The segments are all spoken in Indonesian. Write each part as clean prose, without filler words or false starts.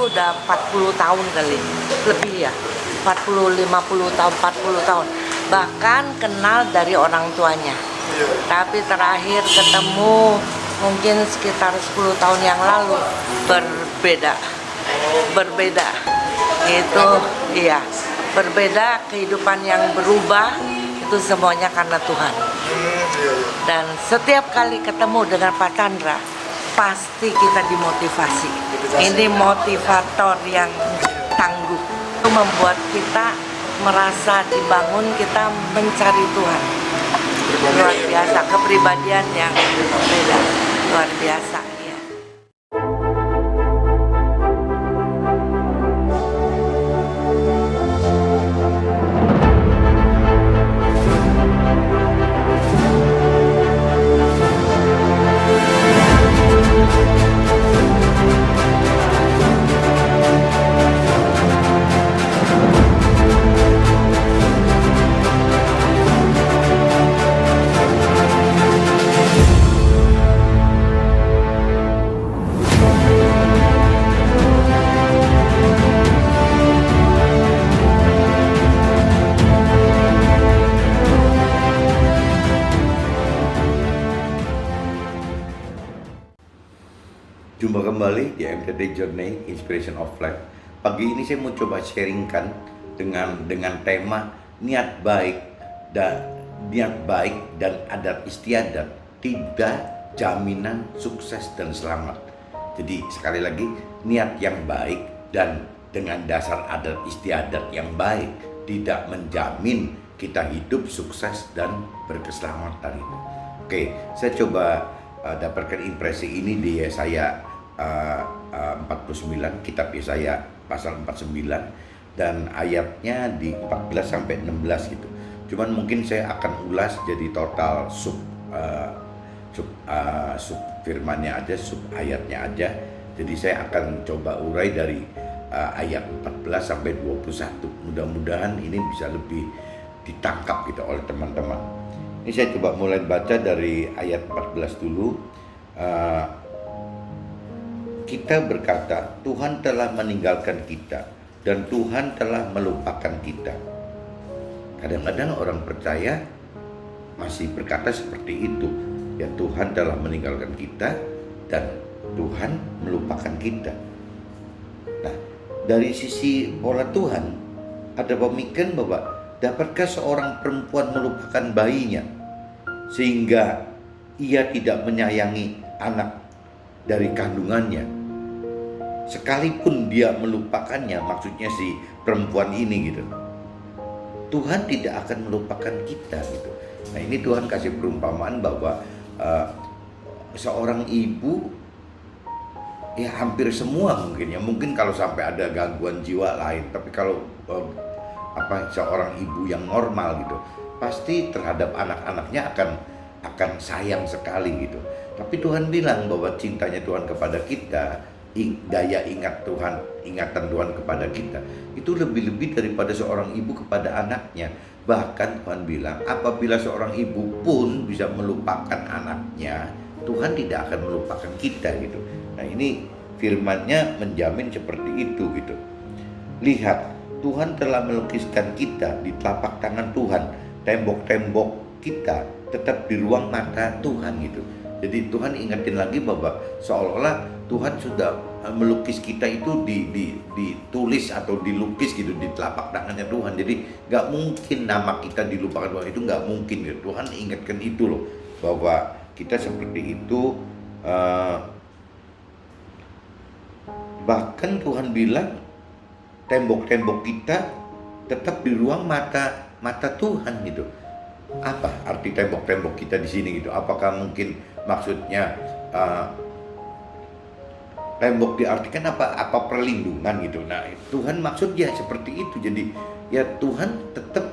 tuh udah 40 tahun kali, lebih ya, 40, 50 tahun, 40 tahun. Bahkan kenal dari orang tuanya. Tapi terakhir ketemu mungkin sekitar 10 tahun yang lalu, berbeda. Berbeda. Itu iya, berbeda, kehidupan yang berubah itu semuanya karena Tuhan. Dan setiap kali ketemu dengan Pak Chandra, pasti kita dimotivasi. Ini motivator yang tangguh. Itu membuat kita merasa dibangun, kita mencari Tuhan. Luar biasa, kepribadian yang beda, luar biasa. Ya. Jumpa kembali di MTT Journey Inspiration of Life. Pagi ini saya mau coba sharingkan dengan tema niat baik dan adat istiadat tidak jaminan sukses dan selamat. Jadi sekali lagi, niat yang baik dan dengan dasar adat istiadat yang baik tidak menjamin kita hidup sukses dan berkeselamatan itu. Oke, saya coba dapatkan impresi ini di Yesaya 49, kitab Yesaya pasal 49 dan ayatnya di 14 sampai 16 gitu. Cuman mungkin saya akan ulas jadi total sub firmannya aja, sub ayatnya aja. Jadi saya akan coba urai dari ayat 14 sampai 21. Mudah-mudahan ini bisa lebih ditangkap gitu oleh teman-teman. Ini saya coba mulai baca dari ayat 14 dulu. Kita berkata, Tuhan telah meninggalkan kita dan Tuhan telah melupakan kita. Kadang-kadang orang percaya masih berkata seperti itu. Ya, Tuhan telah meninggalkan kita dan Tuhan melupakan kita. Nah, dari sisi pola Tuhan, ada pemikiran bahwa dapatkah seorang perempuan melupakan bayinya sehingga ia tidak menyayangi anak dari kandungannya, sekalipun dia melupakannya, maksudnya si perempuan ini gitu. Tuhan tidak akan melupakan kita gitu. Nah, ini Tuhan kasih perumpamaan bahwa seorang ibu, ya hampir semua mungkin kalau sampai ada gangguan jiwa lain, tapi kalau seorang ibu yang normal gitu, pasti terhadap anak-anaknya akan sayang sekali gitu. Tapi Tuhan bilang bahwa cintanya Tuhan kepada kita, daya ingatan Tuhan kepada kita itu lebih-lebih daripada seorang ibu kepada anaknya. Bahkan Tuhan bilang, apabila seorang ibu pun bisa melupakan anaknya, Tuhan tidak akan melupakan kita gitu. Nah, ini firman-Nya menjamin seperti itu gitu. Lihat, Tuhan telah melukiskan kita di telapak tangan Tuhan. Tembok-tembok kita tetap di ruang mata Tuhan gitu. Jadi Tuhan ingetin lagi bahwa seolah-olah Tuhan sudah melukis kita itu ditulis atau dilukis gitu di telapak tangannya Tuhan. Jadi gak mungkin nama kita dilupakan Tuhan, itu gak mungkin gitu. Tuhan ingatkan itu loh, bahwa kita seperti itu. Bahkan Tuhan bilang tembok-tembok kita tetap di ruang mata Tuhan gitu. Apa arti tembok-tembok kita di sini gitu? Apakah mungkin maksudnya tembok diartikan apa perlindungan gitu? Nah, Tuhan maksudnya seperti itu. Jadi ya Tuhan tetap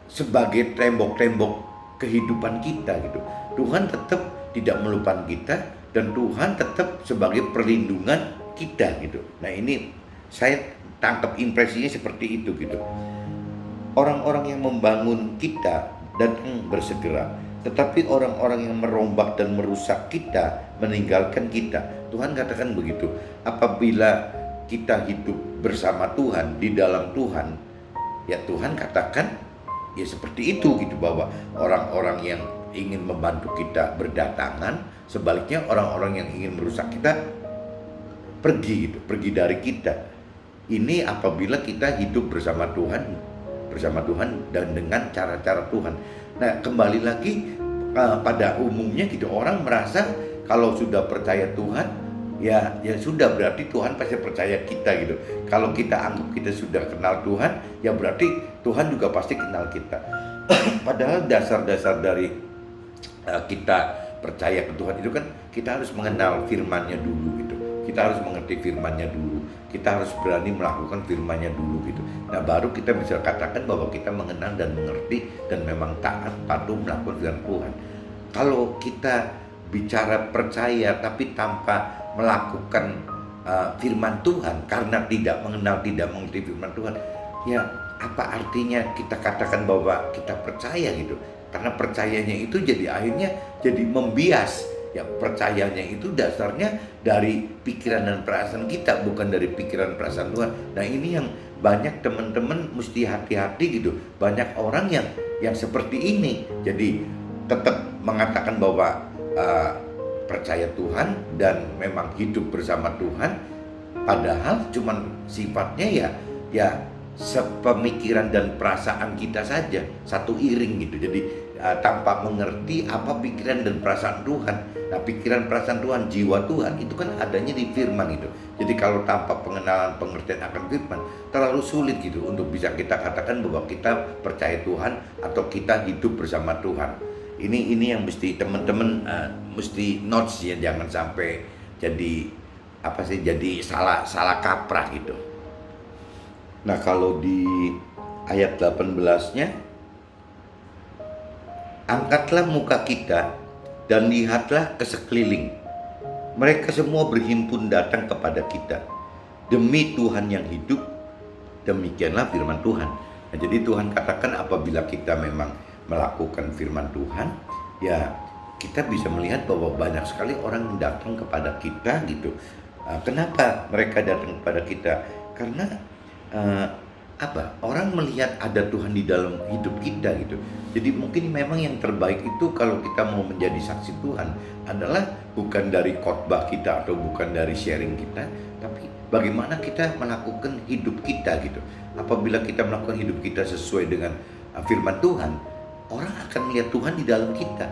sebagai tembok-tembok kehidupan kita gitu. Tuhan tetap tidak melupakan kita dan Tuhan tetap sebagai perlindungan kita gitu. Nah, ini saya tangkap impresinya seperti itu gitu. Orang-orang yang membangun kita datang bersegera. Tetapi orang-orang yang merombak dan merusak kita, meninggalkan kita. Tuhan katakan begitu. Apabila kita hidup bersama Tuhan, di dalam Tuhan, ya Tuhan katakan ya seperti itu gitu, bahwa orang-orang yang ingin membantu kita berdatangan, sebaliknya orang-orang yang ingin merusak kita pergi gitu, pergi dari kita. Ini apabila kita hidup bersama Tuhan dan dengan cara-cara Tuhan. Nah, kembali lagi pada umumnya gitu, orang merasa kalau sudah percaya Tuhan, ya sudah, berarti Tuhan pasti percaya kita gitu. Kalau kita anggap kita sudah kenal Tuhan, ya berarti Tuhan juga pasti kenal kita. Padahal dasar-dasar dari kita percaya ke Tuhan itu kan kita harus mengenal firman-Nya dulu gitu. Kita harus mengerti firman-Nya dulu. Kita harus berani melakukan firman-Nya dulu gitu. Nah, baru kita bisa katakan bahwa kita mengenal dan mengerti dan memang taat patuh melakukan firman Tuhan. Kalau kita bicara percaya tapi tanpa melakukan firman Tuhan karena tidak mengenal, tidak mengerti firman Tuhan, ya apa artinya kita katakan bahwa kita percaya gitu? Karena percayanya itu jadi akhirnya jadi membias. Ya, percayanya itu dasarnya dari pikiran dan perasaan kita, bukan dari pikiran perasaan Tuhan. Nah, ini yang banyak teman-teman mesti hati-hati gitu. Banyak orang yang seperti ini. Jadi tetap mengatakan bahwa percaya Tuhan dan memang hidup bersama Tuhan, padahal cuman sifatnya ya sepemikiran dan perasaan kita saja, satu iring gitu. Jadi tanpa mengerti apa pikiran dan perasaan Tuhan. Nah, pikiran perasaan Tuhan, jiwa Tuhan itu kan adanya di firman itu. Jadi kalau tanpa pengenalan, pengertian akan firman, terlalu sulit gitu untuk bisa kita katakan bahwa kita percaya Tuhan atau kita hidup bersama Tuhan. Ini yang mesti teman-teman mesti notes ya, jangan sampai jadi jadi salah kaprah gitu. Nah, kalau di ayat 18-nya, angkatlah muka kita dan lihatlah ke sekeliling. Mereka semua berhimpun datang kepada kita. Demi Tuhan yang hidup, demikianlah firman Tuhan. Nah, jadi Tuhan katakan apabila kita memang melakukan firman Tuhan, ya kita bisa melihat bahwa banyak sekali orang yang datang kepada kita gitu. Kenapa mereka datang kepada kita? Karena orang melihat ada Tuhan di dalam hidup kita gitu. Jadi mungkin memang yang terbaik itu kalau kita mau menjadi saksi Tuhan adalah bukan dari khotbah kita atau bukan dari sharing kita, tapi bagaimana kita melakukan hidup kita gitu. Apabila kita melakukan hidup kita sesuai dengan firman Tuhan, orang akan melihat Tuhan di dalam kita.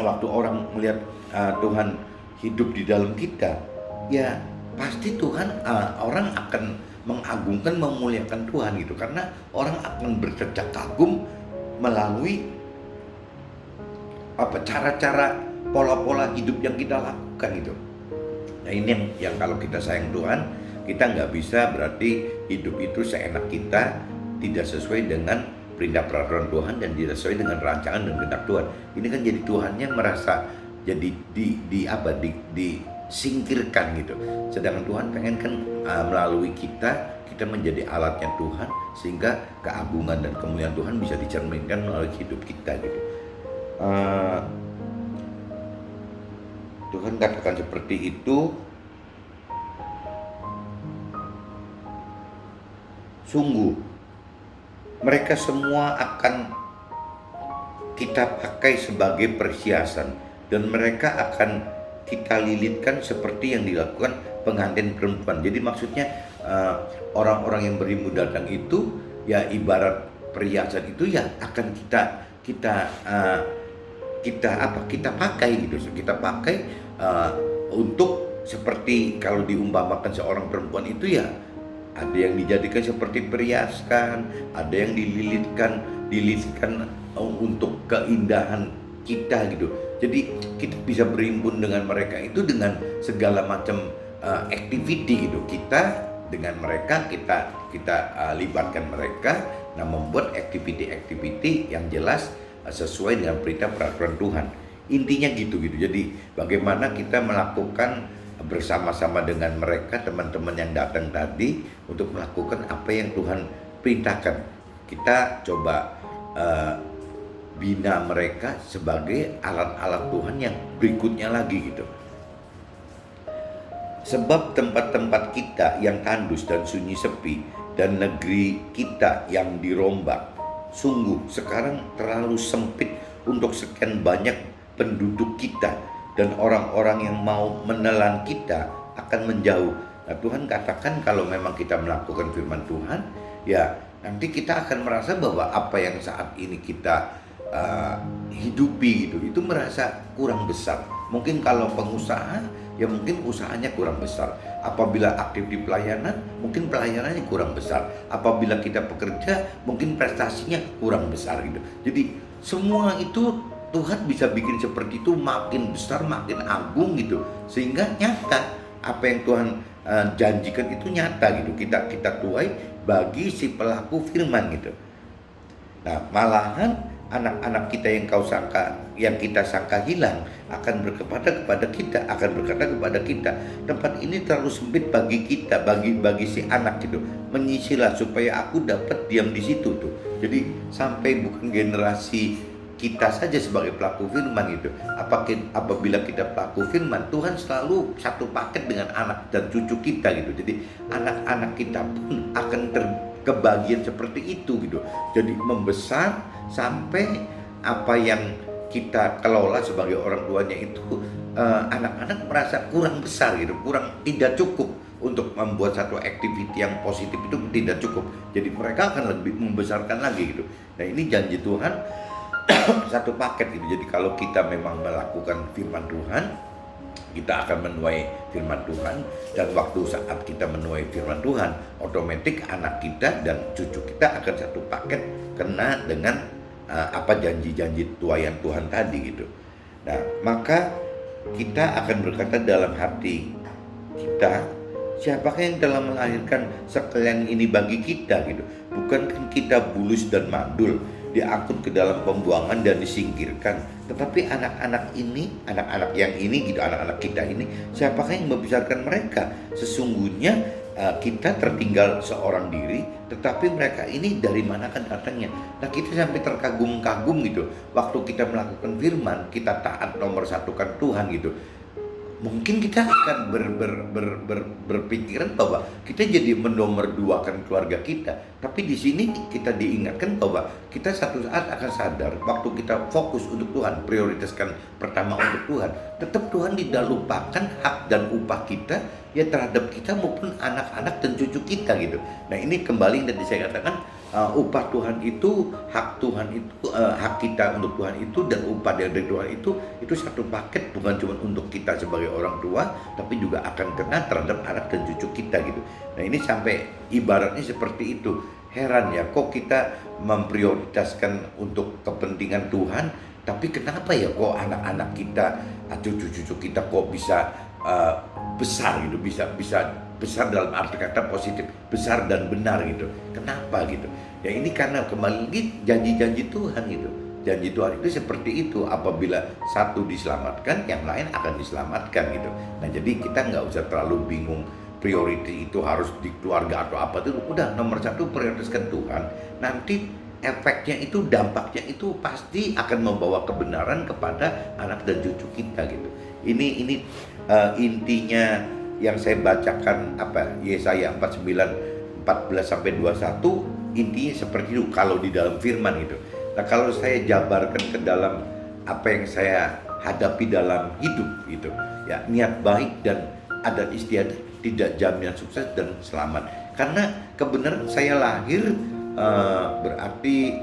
Waktu orang melihat Tuhan hidup di dalam kita, ya pasti Tuhan orang akan mengagungkan, memuliakan Tuhan gitu. Karena orang akan bercecak kagum melalui cara-cara, pola-pola hidup yang kita lakukan gitu. Nah, ini yang kalau kita sayang Tuhan, kita nggak bisa berarti hidup itu seenak kita, tidak sesuai dengan perintah peraturan Tuhan dan tidak sesuai dengan rancangan dan kehendak Tuhan. Ini kan jadi Tuhannya merasa jadi disingkirkan gitu. Sedangkan Tuhan pengen kan melalui kita menjadi alatnya Tuhan, sehingga keagungan dan kemuliaan Tuhan bisa dicerminkan melalui hidup kita gitu. Tuhan katakan seperti itu. Sungguh mereka semua akan kita pakai sebagai perhiasan, dan mereka akan kita lilitkan seperti yang dilakukan pengantin perempuan. Jadi maksudnya orang-orang yang berimu datang itu ya ibarat perhiasan itu ya akan kita pakai gitu. Kita pakai untuk seperti kalau diumpamakan seorang perempuan itu ya ada yang dijadikan seperti perhiasan, ada yang dililitkan untuk keindahan kita gitu. Jadi kita bisa berimbun dengan mereka itu dengan segala macam activity gitu. Kita dengan mereka kita libatkan mereka, nah membuat activity yang jelas sesuai dengan perintah peraturan Tuhan. Intinya gitu. Jadi bagaimana kita melakukan bersama-sama dengan mereka, teman-teman yang datang tadi, untuk melakukan apa yang Tuhan perintahkan. Kita coba bina mereka sebagai alat-alat Tuhan yang berikutnya lagi gitu. Sebab tempat-tempat kita yang tandus dan sunyi sepi, dan negeri kita yang dirombak, sungguh sekarang terlalu sempit untuk sekian banyak penduduk kita, dan orang-orang yang mau menelan kita akan menjauh. Nah, Tuhan katakan kalau memang kita melakukan firman Tuhan, ya nanti kita akan merasa bahwa apa yang saat ini kita hidupi gitu, itu merasa kurang besar. Mungkin kalau pengusaha, ya mungkin usahanya kurang besar. Apabila aktif di pelayanan, mungkin pelayanannya kurang besar. Apabila kita bekerja, mungkin prestasinya kurang besar gitu. Jadi semua itu Tuhan bisa bikin seperti itu makin besar, makin agung gitu, sehingga nyata apa yang Tuhan janjikan itu nyata gitu. Kita tuai bagi si pelaku firman gitu. Nah, malahan anak-anak kita yang kita sangka hilang akan berkata kepada kita, tempat ini terlalu sempit bagi kita, bagi si anak gitu. Menyisilah supaya aku dapat diam di situ tuh. Jadi sampai bukan generasi kita saja sebagai pelaku firman gitu. Apabila kita pelaku firman, Tuhan selalu satu paket dengan anak dan cucu kita gitu. Jadi anak-anak kita pun akan kebagian seperti itu gitu. Jadi membesar sampai apa yang kita kelola sebagai orang tuanya itu anak-anak merasa kurang besar gitu, kurang, tidak cukup untuk membuat satu activity yang positif, itu tidak cukup. Jadi mereka akan lebih membesarkan lagi gitu. Nah, ini janji Tuhan satu paket gitu. Jadi kalau kita memang melakukan firman Tuhan, kita akan menuai firman Tuhan, dan waktu saat kita menuai firman Tuhan, otomatis anak kita dan cucu kita akan satu paket kena dengan apa janji-janji tuaian Tuhan tadi gitu. Nah, maka kita akan berkata dalam hati kita, siapakah yang telah melahirkan sekalian ini bagi kita gitu? Bukankah kita bulus dan mandul, diangkut ke dalam pembuangan dan disingkirkan? Tetapi anak-anak yang ini gitu, anak-anak kita ini, siapakah yang membesarkan mereka? Sesungguhnya kita tertinggal seorang diri, tetapi mereka ini dari mana kan datangnya? Nah, kita sampai terkagum-kagum gitu. Waktu kita melakukan firman, kita taat nomor satukan Tuhan gitu. Mungkin kita akan berpikiran bahwa kita jadi menomor duakan keluarga kita. Tapi di sini kita diingatkan bahwa kita satu saat akan sadar, waktu kita fokus untuk Tuhan, prioritaskan pertama untuk Tuhan, tetap Tuhan tidak lupakan hak dan upah kita ya terhadap kita maupun anak-anak dan cucu kita gitu. Nah, ini kembali tadi saya katakan, upah Tuhan itu, hak Tuhan itu, hak kita untuk Tuhan itu, dan upah dari Tuhan itu satu paket, bukan cuma untuk kita sebagai orang tua, tapi juga akan kena terhadap anak dan cucu kita gitu. Nah, ini sampai ibaratnya seperti itu. Heran ya, kok kita memprioritaskan untuk kepentingan Tuhan, tapi kenapa ya kok anak-anak kita, cucu-cucu kita kok bisa besar gitu, bisa besar dalam arti kata positif, besar dan benar gitu. Kenapa gitu? Ya ini karena kembali lagi janji-janji Tuhan gitu. Janji Tuhan itu seperti itu, apabila satu diselamatkan, yang lain akan diselamatkan gitu. Nah, jadi kita nggak usah terlalu bingung priority itu harus di keluarga atau apa, itu udah nomor satu prioritaskan Tuhan. Nanti efeknya itu, dampaknya itu pasti akan membawa kebenaran kepada anak dan cucu kita gitu. Ini intinya yang saya bacakan Yesaya 49 14 sampai 21, intinya seperti itu kalau di dalam firman itu. Nah, kalau saya jabarkan ke dalam apa yang saya hadapi dalam hidup gitu, ya niat baik dan adat istiadat tidak jaminan sukses dan selamat. Karena kebenaran saya lahir berarti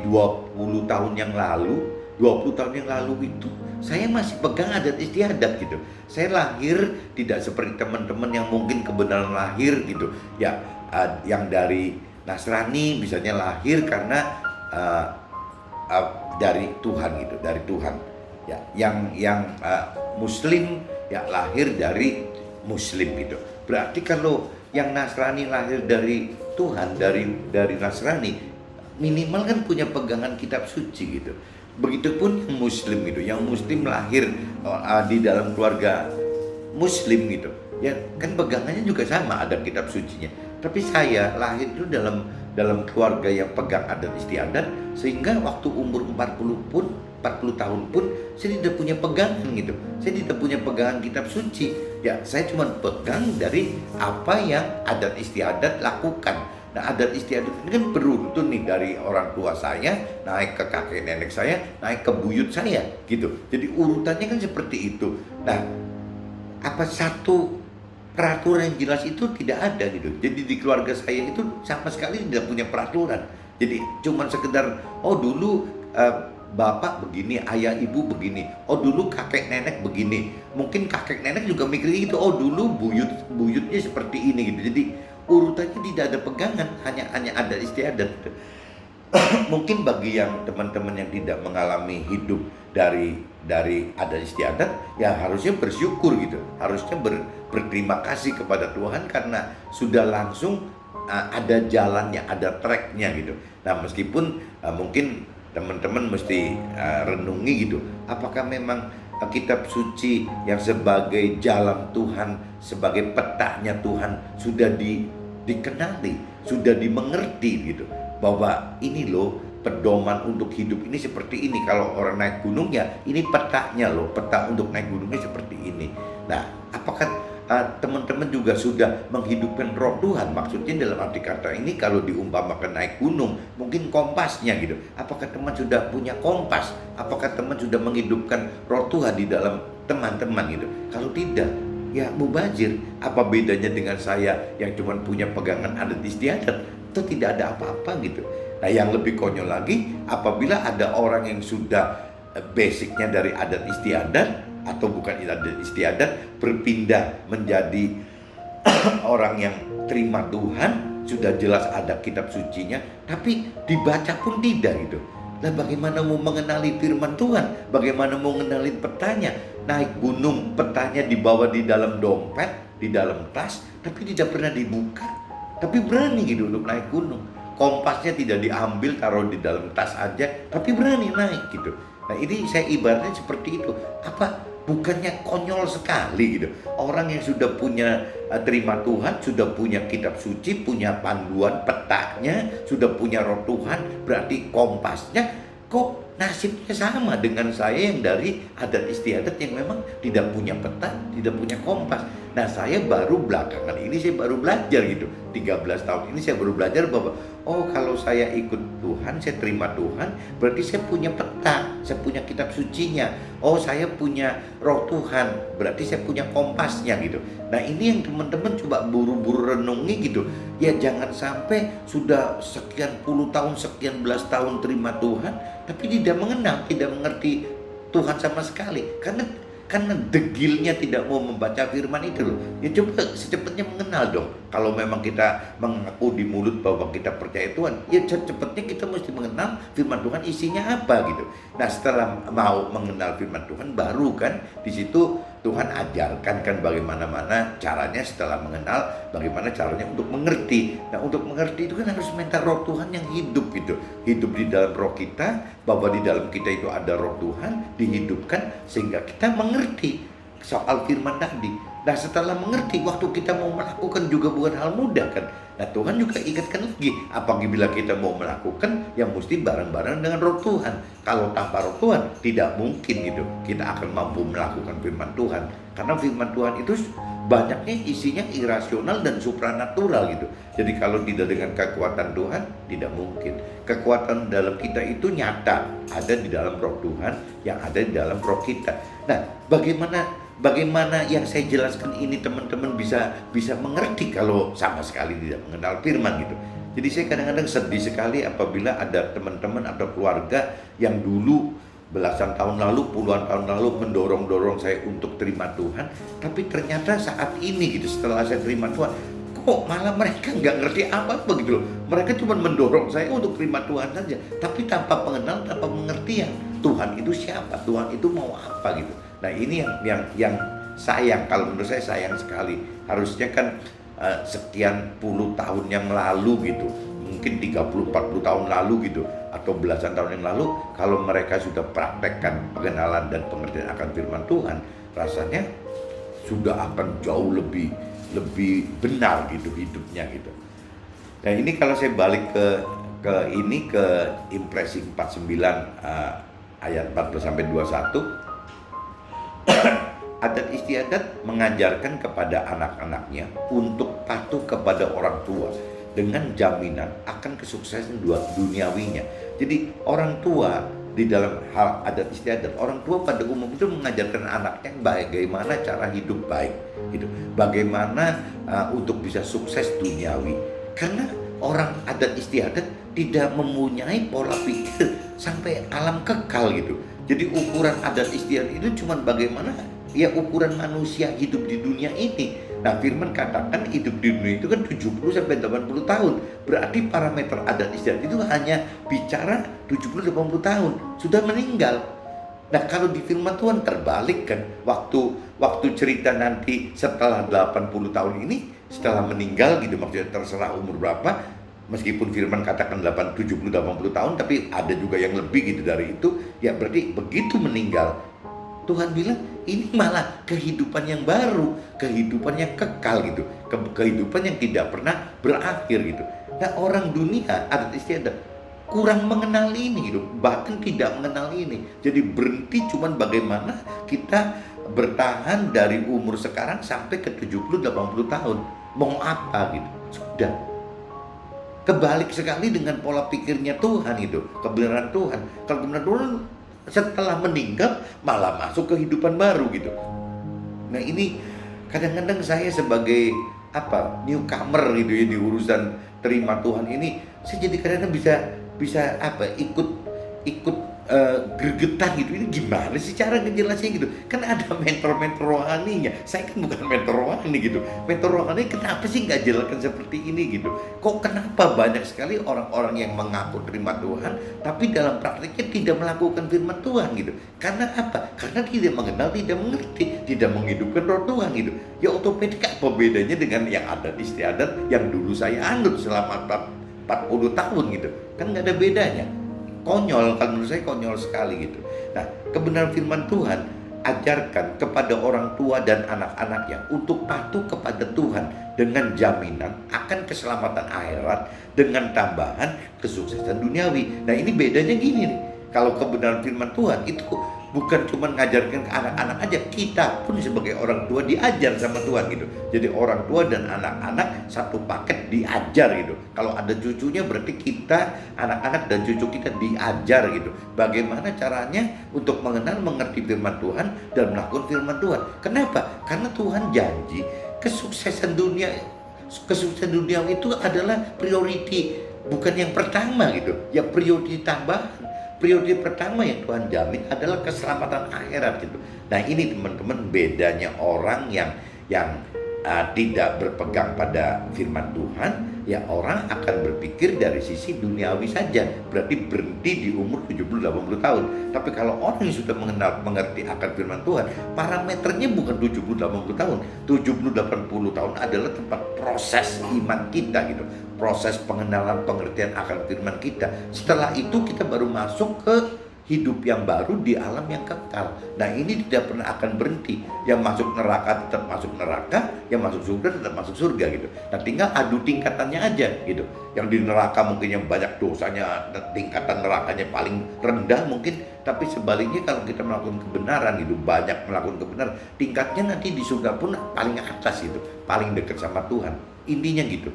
20 tahun yang lalu. 20 tahun yang lalu itu saya masih pegang adat istiadat gitu. Saya lahir tidak seperti teman-teman yang mungkin kebenaran lahir gitu ya, yang dari Nasrani misalnya lahir karena dari Tuhan gitu, dari Tuhan ya. Yang Muslim ya lahir dari Muslim gitu. Berarti kalau yang Nasrani lahir dari Tuhan, dari Nasrani, minimal kan punya pegangan kitab suci gitu. Begitupun yang Muslim gitu, yang Muslim lahir di dalam keluarga Muslim gitu, ya kan pegangannya juga sama, ada kitab sucinya. Tapi saya lahir itu dalam dalam keluarga yang pegang adat istiadat, sehingga waktu umur 40 tahun pun saya tidak punya pegangan gitu. Saya tidak punya pegangan kitab suci. Ya, saya cuma pegang dari apa yang adat istiadat lakukan. Nah, adat istiadat ini kan beruntun nih, dari orang tua saya, naik ke kakek nenek saya, naik ke buyut saya gitu. Jadi urutannya kan seperti itu. Nah, apa satu peraturan yang jelas itu tidak ada gitu. Jadi di keluarga saya itu sama sekali tidak punya peraturan. Jadi cuman sekedar, oh dulu bapak begini, ayah ibu begini, oh dulu kakek nenek begini. Mungkin kakek nenek juga mikir gitu, oh dulu buyutnya seperti ini gitu. Jadi urutannya tidak ada pegangan, hanya ada istiadat. Mungkin bagi yang teman-teman yang tidak mengalami hidup dari adat istiadat, ya harusnya bersyukur gitu, harusnya berterima kasih kepada Tuhan karena sudah langsung ada jalannya, ada tracknya gitu. Nah, meskipun mungkin teman-teman mesti renungi gitu, apakah memang kitab suci yang sebagai jalan Tuhan, sebagai petanya Tuhan sudah dikenali, sudah dimengerti gitu, bahwa ini loh pedoman untuk hidup ini seperti ini. Kalau orang naik gunung, ya ini petanya loh, peta untuk naik gunungnya seperti ini. Nah, apakah teman-teman juga sudah menghidupkan roh Tuhan? Maksudnya dalam arti kata ini, kalau diumpamakan naik gunung, mungkin kompasnya gitu. Apakah teman sudah punya kompas? Apakah teman sudah menghidupkan roh Tuhan di dalam teman-teman gitu? Kalau tidak, ya mubazir. Apa bedanya dengan saya yang cuma punya pegangan adat istiadat? Itu tidak ada apa-apa gitu. Nah, yang lebih konyol lagi, apabila ada orang yang sudah basicnya dari adat istiadat, atau bukan adat istiadat, berpindah menjadi orang yang terima Tuhan, sudah jelas ada kitab sucinya, tapi dibaca pun tidak gitu. Nah, bagaimana mau mengenali firman Tuhan? Bagaimana mau mengenali petanya? Naik gunung, petanya dibawa di dalam dompet, di dalam tas, tapi tidak pernah dibuka. Tapi berani gitu untuk naik gunung. Kompasnya tidak diambil, taruh di dalam tas aja, tapi berani naik gitu. Nah, ini saya ibaratnya seperti itu. Apa bukannya konyol sekali gitu? Orang yang sudah punya terima Tuhan, sudah punya kitab suci, punya panduan petanya, sudah punya roh Tuhan, berarti kompasnya, kok nasibnya sama dengan saya yang dari adat istiadat yang memang tidak punya peta, tidak punya kompas. Nah, saya baru belakangan ini saya baru belajar gitu. 13 tahun ini saya baru belajar bahwa oh, kalau saya ikut Tuhan, saya terima Tuhan, berarti saya punya peta, saya punya kitab sucinya. Oh, saya punya roh Tuhan, berarti saya punya kompasnya gitu. Nah, ini yang teman-teman coba buru-buru renungi gitu. Ya, jangan sampai sudah sekian puluh tahun, sekian belas tahun terima Tuhan, tapi tidak mengenal, tidak mengerti Tuhan sama sekali. Karena degilnya tidak mau membaca firman itu loh. Ya, coba secepatnya mengenal dong. Kalau memang kita mengaku di mulut bahwa kita percaya Tuhan, ya secepatnya kita mesti mengenal firman Tuhan isinya apa gitu. Nah, setelah mau mengenal firman Tuhan, baru kan di situ Tuhan ajarkan kan bagaimana caranya setelah mengenal, bagaimana caranya untuk mengerti. Nah, untuk mengerti itu kan harus minta roh Tuhan yang hidup gitu. Hidup di dalam roh kita, bahwa di dalam kita itu ada roh Tuhan, dihidupkan sehingga kita mengerti soal firman tadi. Nah, setelah mengerti, waktu kita mau melakukan juga bukan hal mudah kan. Nah, Tuhan juga ingatkan lagi, apabila kita mau melakukan, yang mesti bareng-bareng dengan roh Tuhan. Kalau tanpa roh Tuhan, tidak mungkin gitu kita akan mampu melakukan firman Tuhan. Karena firman Tuhan itu banyaknya isinya irasional dan supranatural gitu. Jadi kalau tidak dengan kekuatan Tuhan, tidak mungkin. Kekuatan dalam kita itu nyata, ada di dalam roh Tuhan, yang ada di dalam roh kita. Nah, bagaimana yang saya jelaskan ini teman-teman bisa mengerti kalau sama sekali tidak mengenal firman gitu. Jadi saya kadang-kadang sedih sekali apabila ada teman-teman atau keluarga yang dulu belasan tahun lalu, puluhan tahun lalu mendorong saya untuk terima Tuhan, tapi ternyata saat ini gitu, setelah saya terima Tuhan, kok malah mereka nggak ngerti apa-apa gitu loh. Mereka cuma mendorong saya untuk terima Tuhan saja, tapi tanpa pengenal, tanpa pengertian Tuhan itu siapa, Tuhan itu mau apa gitu. Nah, ini yang sayang, kalau menurut saya sayang sekali. Harusnya kan sekian puluh tahun yang lalu gitu, mungkin 30-40 tahun lalu gitu, atau belasan tahun yang lalu, kalau mereka sudah praktekkan pengenalan dan pengertian akan firman Tuhan, rasanya sudah akan jauh lebih benar gitu hidupnya gitu. Nah ini kalau saya balik ke Impresi 49 ayat 14 sampai 21, adat istiadat mengajarkan kepada anak-anaknya untuk patuh kepada orang tua dengan jaminan akan kesuksesan duniawinya. Jadi orang tua di dalam hal adat istiadat, orang tua pada umum itu mengajarkan anaknya bagaimana cara hidup baik, gitu. Bagaimana untuk bisa sukses duniawi. Karena orang adat istiadat tidak mempunyai pola pikir sampai alam kekal gitu. Jadi ukuran adat istiadat itu cuma bagaimana ya ukuran manusia hidup di dunia ini. Nah, firman katakan hidup di dunia itu kan 70 sampai 80 tahun. Berarti parameter adat istiadat itu hanya bicara 70-80 tahun, sudah meninggal. Nah, kalau di firman Tuhan terbalik kan, waktu cerita nanti setelah 80 tahun ini, setelah meninggal gitu, maksudnya terserah umur berapa, meskipun firman katakan 70-80 tahun, tapi ada juga yang lebih gitu dari itu, ya berarti begitu meninggal, Tuhan bilang ini malah kehidupan yang baru, kehidupan yang kekal gitu, kehidupan yang tidak pernah berakhir gitu. Nah, orang dunia adat istiadat kurang mengenal ini gitu, bahkan tidak mengenal ini. Jadi berhenti cuman bagaimana kita bertahan dari umur sekarang sampai ke 70-80 tahun. Mau apa gitu? Sudah. Kebalik sekali dengan pola pikirnya Tuhan itu, kebenaran Tuhan. Kalau kebenaran Tuhan setelah meninggal malah masuk kehidupan baru gitu. Nah ini kadang-kadang saya sebagai newcomer gitu ya di urusan terima Tuhan ini, saya jadi kadang-kadang bisa ikut gregetan gitu. Ini gimana sih cara ngejelasin gitu? Kan ada mentor-mentor rohaninya. Saya kan bukan mentor rohani gitu. Mentor rohani kenapa sih nggak jelaskan seperti ini gitu? Kok kenapa banyak sekali orang-orang yang mengaku terima Tuhan tapi dalam praktiknya tidak melakukan firman Tuhan gitu? Karena apa? Karena tidak mengenal, tidak mengerti, tidak menghidupkan roh Tuhan gitu. Ya otomatis apa bedanya dengan yang adat istiadat yang dulu saya anut selama 40 tahun gitu? Kan nggak ada bedanya. Konyol, kan menurut saya konyol sekali gitu. Nah, kebenaran firman Tuhan ajarkan kepada orang tua dan anak-anaknya untuk patuh kepada Tuhan dengan jaminan akan keselamatan akhirat dengan tambahan kesuksesan duniawi. Nah, ini bedanya gini nih. Kalau kebenaran firman Tuhan itu bukan cuma ngajarkan ke anak-anak aja, kita pun sebagai orang tua diajar sama Tuhan gitu. Jadi orang tua dan anak-anak satu paket diajar gitu. Kalau ada cucunya berarti kita, anak-anak dan cucu kita diajar gitu. Bagaimana caranya untuk mengenal, mengerti firman Tuhan dan melakukan firman Tuhan. Kenapa? Karena Tuhan janji kesuksesan dunia itu adalah priority, bukan yang pertama gitu. Ya priority tambahan. Prioritas pertama yang Tuhan jamin adalah keselamatan akhirat gitu. Nah ini teman-teman bedanya orang yang tidak berpegang pada firman Tuhan, ya orang akan berpikir dari sisi duniawi saja, berarti berhenti di umur 70-80 tahun. Tapi kalau orang yang sudah mengerti akan firman Tuhan, parameternya bukan 70-80 tahun, 70-80 tahun adalah tempat proses iman kita gitu, proses pengenalan, pengertian akan firman kita. Setelah itu kita baru masuk ke hidup yang baru di alam yang kekal. Nah ini tidak pernah akan berhenti. Yang masuk neraka tetap masuk neraka, yang masuk surga tetap masuk surga gitu. Nah tinggal adu tingkatannya aja gitu. Yang di neraka mungkin yang banyak dosanya, tingkatan nerakanya paling rendah mungkin. Tapi sebaliknya kalau kita melakukan kebenaran gitu, banyak melakukan kebenaran, tingkatnya nanti di surga pun paling atas itu, paling dekat sama Tuhan. Intinya gitu.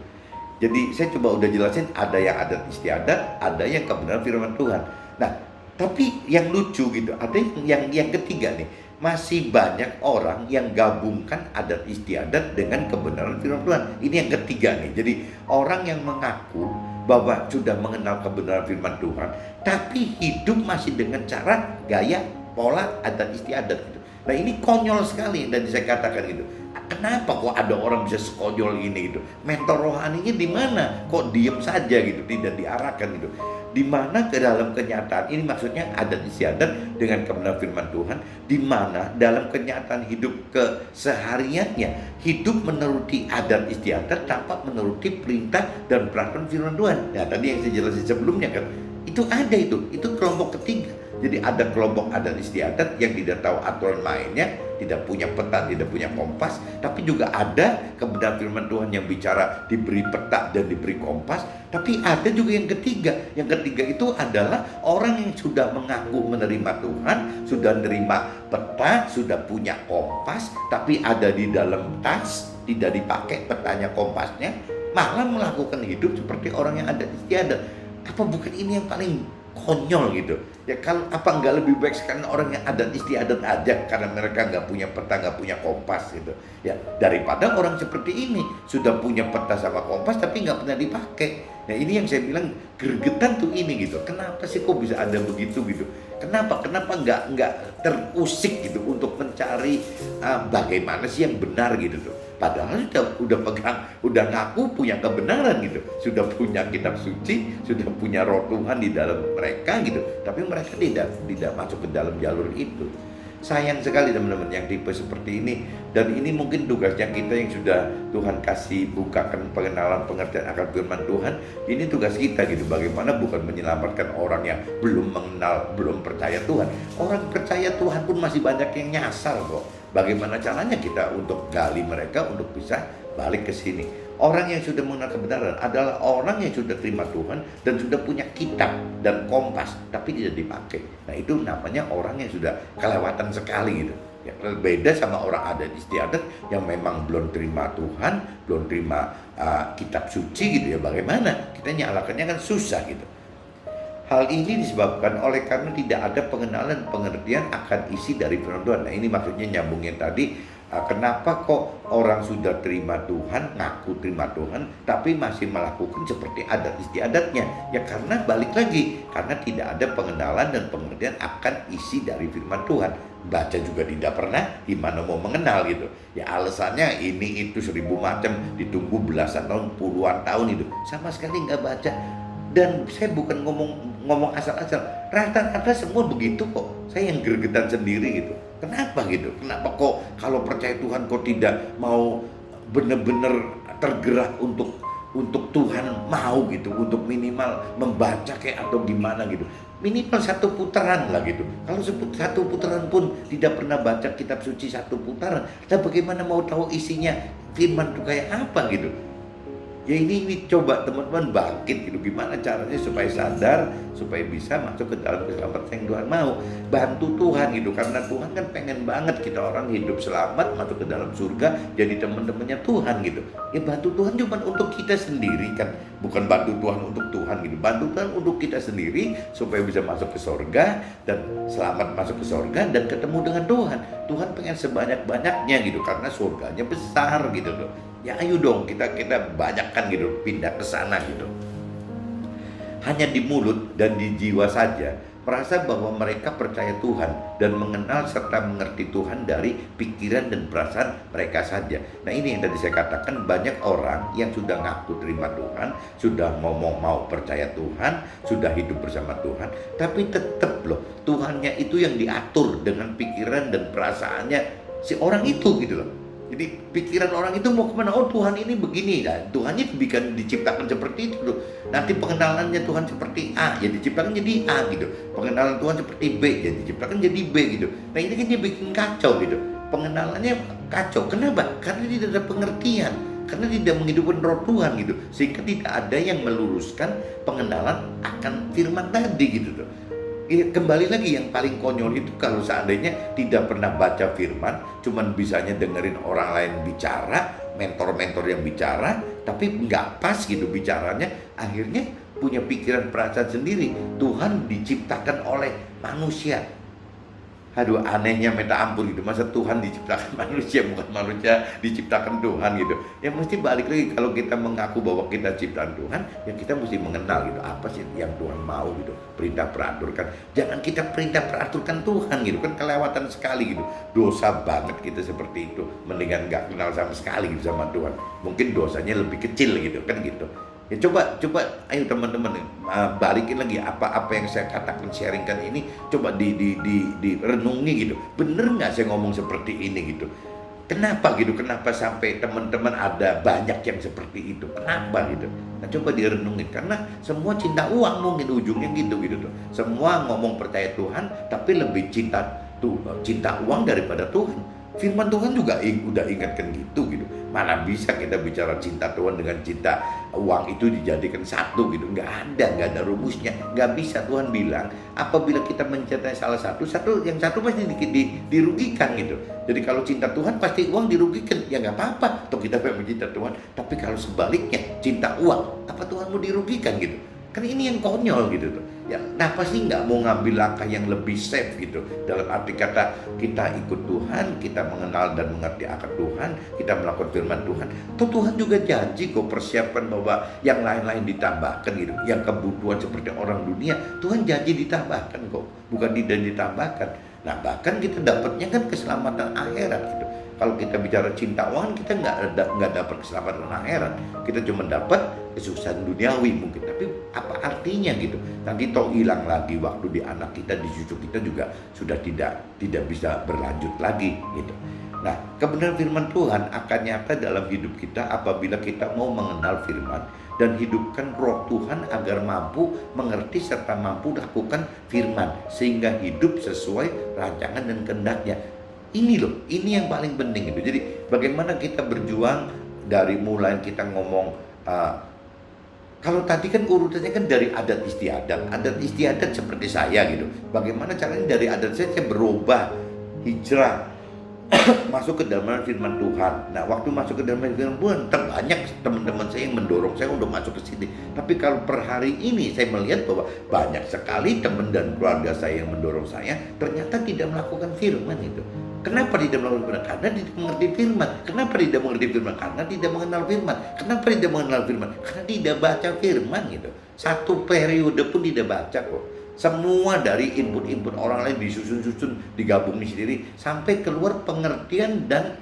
Jadi saya coba udah jelasin, ada yang adat istiadat, ada yang kebenaran firman Tuhan. Nah tapi yang lucu gitu, ada yang ketiga nih, masih banyak orang yang gabungkan adat istiadat dengan kebenaran firman Tuhan. Ini yang ketiga nih. Jadi orang yang mengaku bahwa sudah mengenal kebenaran firman Tuhan, tapi hidup masih dengan cara gaya pola adat istiadat gitu. Nah ini konyol sekali dan saya katakan gitu. Kenapa kok ada orang bisa sekonyol ini gitu? Mentor rohaninya di mana? Kok diem saja gitu, tidak diarahkan gitu. Di mana ke dalam kenyataan ini maksudnya adat istiadat dengan kebenaran firman Tuhan, di mana dalam kenyataan hidup kesehariannya hidup menuruti adat istiadat tanpa menuruti perintah dan peraturan firman Tuhan. Nah tadi yang saya jelasin sebelumnya kan, itu ada itu kelompok ketiga. Jadi ada kelompok adat istiadat yang tidak tahu aturan mainnya, tidak punya peta, tidak punya kompas. Tapi juga ada kebenaran firman Tuhan yang bicara diberi peta dan diberi kompas. Tapi ada juga yang ketiga. Yang ketiga itu adalah orang yang sudah mengaku menerima Tuhan, sudah menerima peta, sudah punya kompas, tapi ada di dalam tas, tidak dipakai petanya, kompasnya, malah melakukan hidup seperti orang yang adat istiadat. Apa bukan ini yang paling konyol gitu ya? Kalau apa nggak lebih baik sekarang orang yang adat istiadat aja karena mereka nggak punya peta, nggak punya kompas gitu ya, daripada orang seperti ini sudah punya peta sama kompas tapi nggak pernah dipakai. Nah ini yang saya bilang gregetan tuh ini gitu. Kenapa sih kok bisa ada begitu gitu? Kenapa nggak terusik gitu untuk mencari bagaimana sih yang benar gitu tuh? Padahal udah pegang, udah ngaku punya kebenaran gitu, sudah punya kitab suci, sudah punya roh Tuhan di dalam mereka gitu, tapi mereka tidak masuk ke dalam jalur itu. Sayang sekali teman-teman yang tipe seperti ini. Dan ini mungkin tugasnya kita yang sudah Tuhan kasih bukakan pengenalan pengertian akan firman Tuhan. Ini tugas kita gitu. Bagaimana bukan menyelamatkan orang yang belum mengenal, belum percaya Tuhan. Orang percaya Tuhan pun masih banyak yang nyasar kok. Bagaimana caranya kita untuk gali mereka untuk bisa balik ke sini. Orang yang sudah mengenal kebenaran adalah orang yang sudah terima Tuhan dan sudah punya kitab dan kompas tapi tidak dipakai. Nah itu namanya orang yang sudah kelewatan sekali gitu. Ya, beda sama orang adat istiadat yang memang belum terima Tuhan, belum terima kitab suci gitu ya. Bagaimana? Kita nyalakannya kan susah gitu. Hal ini disebabkan oleh karena tidak ada pengenalan pengertian akan isi dari firman Tuhan. Nah ini maksudnya nyambungin tadi. Kenapa kok orang sudah terima Tuhan, ngaku terima Tuhan, tapi masih melakukan seperti adat istiadatnya? Ya karena balik lagi, karena tidak ada pengenalan dan pengertian akan isi dari firman Tuhan. Baca juga tidak pernah, gimana mau mengenal gitu. Ya alasannya ini itu 1000 macam, ditunggu belasan tahun, puluhan tahun itu. Sama sekali nggak baca. Dan saya bukan ngomong asal-asal, rata-rata semua begitu kok. Saya yang gregetan sendiri gitu. Kenapa gitu? Kenapa kok kalau percaya Tuhan kok tidak mau benar-benar tergerak untuk Tuhan mau gitu, untuk minimal membaca kayak atau gimana gitu. Minimal 1 putaran lah gitu. Kalau 1 putaran pun tidak pernah baca kitab suci 1 putaran, lah bagaimana mau tahu isinya firman itu kayak apa gitu? Ya ini coba teman-teman bangkit gitu. Gimana caranya supaya sadar, supaya bisa masuk ke dalam keselamatan yang Tuhan mau. Bantu Tuhan gitu, karena Tuhan kan pengen banget kita orang hidup selamat, masuk ke dalam surga, jadi teman-temannya Tuhan gitu. Ya bantu Tuhan cuma untuk kita sendiri kan, bukan bantu Tuhan untuk Tuhan gitu. Bantu Tuhan untuk kita sendiri supaya bisa masuk ke surga dan selamat masuk ke surga dan ketemu dengan Tuhan. Tuhan pengen sebanyak-banyaknya gitu, karena surganya besar gitu loh. Ya ayo dong kita banyakkan gitu, pindah ke sana gitu. Hanya di mulut dan di jiwa saja merasa bahwa mereka percaya Tuhan dan mengenal serta mengerti Tuhan dari pikiran dan perasaan mereka saja. Nah ini yang tadi saya katakan, banyak orang yang sudah ngaku terima Tuhan, sudah ngomong mau percaya Tuhan, sudah hidup bersama Tuhan, tapi tetap loh Tuhannya itu yang diatur dengan pikiran dan perasaannya si orang itu gitu loh. Jadi pikiran orang itu mau kemana? Oh Tuhan ini begini, nah, Tuhannya bukan diciptakan seperti itu loh. Nanti pengenalannya Tuhan seperti A, ya diciptakan jadi A gitu. Pengenalan Tuhan seperti B, ya diciptakan jadi B gitu. Nah ini kan dia bikin kacau gitu. Pengenalannya kacau. Kenapa? Karena tidak ada pengertian. Karena tidak menghidupkan roh Tuhan gitu. Sehingga tidak ada yang meluruskan pengenalan akan firman tadi gitu tuh. Ya, kembali lagi yang paling konyol itu kalau seandainya tidak pernah baca firman, cuman bisanya dengerin orang lain bicara, mentor-mentor yang bicara, tapi nggak pas gitu bicaranya, akhirnya punya pikiran perasaan sendiri. Tuhan diciptakan oleh manusia. Aduh anehnya minta ampun gitu. Masa Tuhan diciptakan manusia, bukan manusia diciptakan Tuhan gitu. Ya mesti balik lagi, kalau kita mengaku bahwa kita ciptaan Tuhan, ya kita mesti mengenal gitu apa sih yang Tuhan mau gitu. Perintah peraturkan. Jangan kita perintah peraturkan Tuhan gitu, kan kelewatan sekali gitu. Dosa banget kita seperti itu. Mendingan nggak kenal sama sekali gitu sama Tuhan. Mungkin dosanya lebih kecil gitu kan gitu. Ya coba ayo teman-teman balikin lagi apa yang saya katakan, sharingkan ini, coba di renungi gitu. Bener nggak saya ngomong seperti ini gitu? Kenapa gitu? Kenapa sampai teman-teman ada banyak yang seperti itu? Kenapa gitu? Nah, coba direnungin, karena semua cinta uang mungkin ujungnya gitu tuh. Semua ngomong percaya Tuhan, tapi lebih cinta uang daripada Tuhan. Firman Tuhan juga udah ingatkan gitu. Mana bisa kita bicara cinta Tuhan dengan cinta uang itu dijadikan satu gitu? Nggak ada rumusnya. Nggak bisa. Tuhan bilang apabila kita mencintai salah satu, yang satu pasti dirugikan gitu. Jadi kalau cinta Tuhan pasti uang dirugikan, ya nggak apa-apa. Atau kita memang cinta Tuhan. Tapi kalau sebaliknya cinta uang, apa Tuhan mau dirugikan gitu? Kan ini yang konyol gitu tuh. Ya, nah pasti nggak mau ngambil langkah yang lebih safe gitu. Dalam arti kata kita ikut Tuhan, kita mengenal dan mengerti akan Tuhan, kita melakukan firman Tuhan. Tuh Tuhan juga janji kok persiapan bahwa yang lain-lain ditambahkan gitu. Yang kebutuhan seperti orang dunia, Tuhan janji ditambahkan kok, bukan tidak ditambahkan. Nah bahkan kita dapatnya kan keselamatan akhirat gitu. Kalau kita bicara cinta uang, kita nggak dapat keselamatan akhirat. Kita cuma dapat kesuksesan duniawi mungkin. Tapi apa artinya gitu? Nanti toh hilang lagi waktu di anak kita, di cucu kita juga sudah tidak bisa berlanjut lagi gitu. Nah, kebenaran firman Tuhan akan nyata dalam hidup kita apabila kita mau mengenal firman dan hidupkan roh Tuhan agar mampu mengerti serta mampu lakukan firman sehingga hidup sesuai rancangan dan kehendaknya. Ini loh, ini yang paling penting itu. Jadi bagaimana kita berjuang dari mulai kita ngomong kalau tadi kan urutannya kan dari adat istiadat seperti saya gitu. Bagaimana caranya dari adat saya berubah, hijrah, masuk ke dalam firman Tuhan. Nah, waktu masuk ke dalam firman Tuhan, terbanyak teman-teman saya yang mendorong saya untuk masuk ke sini. Tapi kalau per hari ini saya melihat bahwa banyak sekali teman dan keluarga saya yang mendorong saya ternyata tidak melakukan firman itu. Kenapa tidak melakukan firman? Karena tidak mengerti firman. Kenapa tidak mengerti firman? Karena tidak mengenal firman. Kenapa tidak mengenal firman? Karena tidak baca firman gitu. Satu periode pun tidak baca kok. Semua dari input orang lain disusun, digabung sendiri sampai keluar pengertian dan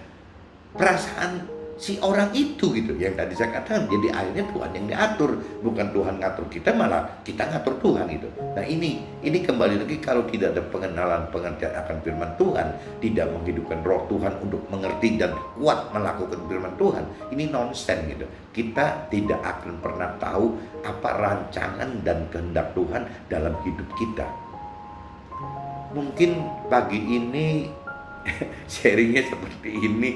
perasaan si orang itu gitu. Yang tadi saya katakan, jadi akhirnya Tuhan yang diatur, bukan Tuhan ngatur kita, malah kita ngatur Tuhan gitu. Nah ini kembali lagi, kalau tidak ada pengertian akan firman Tuhan, tidak menghidupkan roh Tuhan untuk mengerti dan kuat melakukan firman Tuhan, ini nonsen gitu. Kita tidak akan pernah tahu apa rancangan dan kehendak Tuhan dalam hidup kita. Mungkin pagi ini sharingnya seperti ini,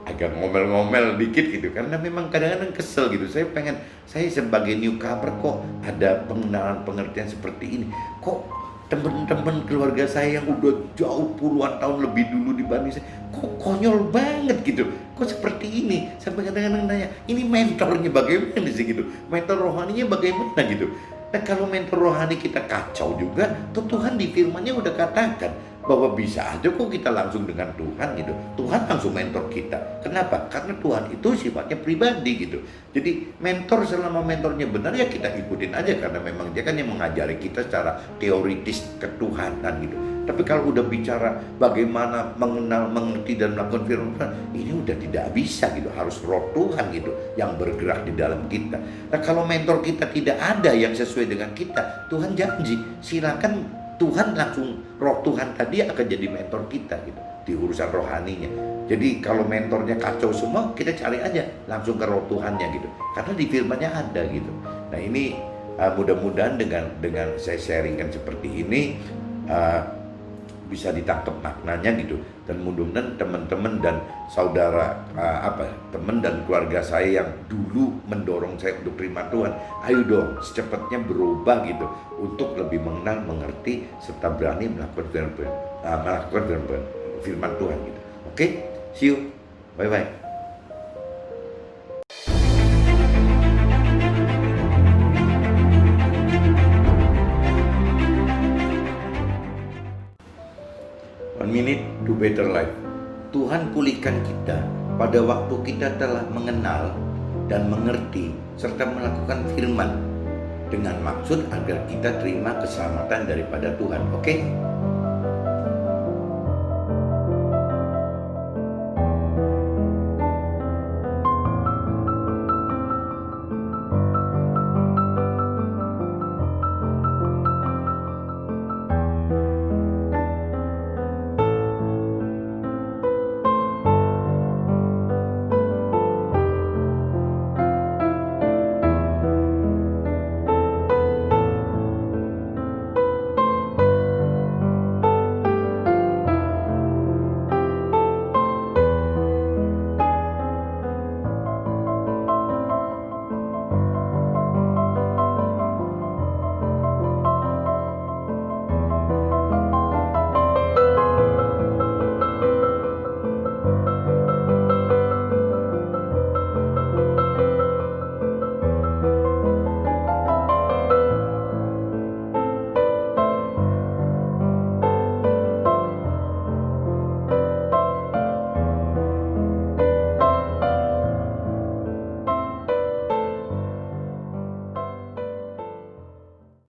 agak ngomel-ngomel dikit gitu, karena memang kadang-kadang kesel gitu. Saya sebagai newcomer kok ada pengenalan-pengertian seperti ini. Kok teman-teman keluarga saya yang udah jauh puluhan tahun lebih dulu dibanding saya, kok konyol banget gitu. Kok seperti ini? Sampai kadang-kadang nanya, ini mentornya bagaimana sih gitu? Mentor rohaninya bagaimana gitu? Nah kalau mentor rohani kita kacau juga, tuh Tuhan di firman-Nya udah katakan bahwa bisa aja kok kita langsung dengan Tuhan gitu. Tuhan langsung mentor kita. Kenapa? Karena Tuhan itu sifatnya pribadi gitu. Jadi mentor, selama mentornya benar ya kita ikutin aja, karena memang dia kan yang mengajari kita secara teoritis ketuhanan gitu. Tapi kalau udah bicara bagaimana mengenal, mengerti dan melakukan firman Tuhan, ini udah tidak bisa gitu. Harus roh Tuhan gitu yang bergerak di dalam kita. Nah kalau mentor kita tidak ada yang sesuai dengan kita, Tuhan janji silakan Tuhan langsung, roh Tuhan tadi akan jadi mentor kita gitu di urusan rohaninya. Jadi kalau mentornya kacau semua, kita cari aja langsung ke roh Tuhannya gitu, karena di firman-Nya ada gitu. Nah ini mudah-mudahan dengan saya sharingkan seperti ini bisa ditangkap maknanya gitu, dan mudah-mudahan teman-teman dan saudara teman dan keluarga saya yang dulu mendorong saya untuk terima Tuhan, ayo dong secepatnya berubah gitu untuk lebih mengenal, mengerti serta berani melakukan firman Tuhan gitu. Oke, see you, bye bye. One minute to better life. Tuhan pulihkan kita pada waktu kita telah mengenal dan mengerti serta melakukan firman dengan maksud agar kita terima keselamatan daripada Tuhan. Oke?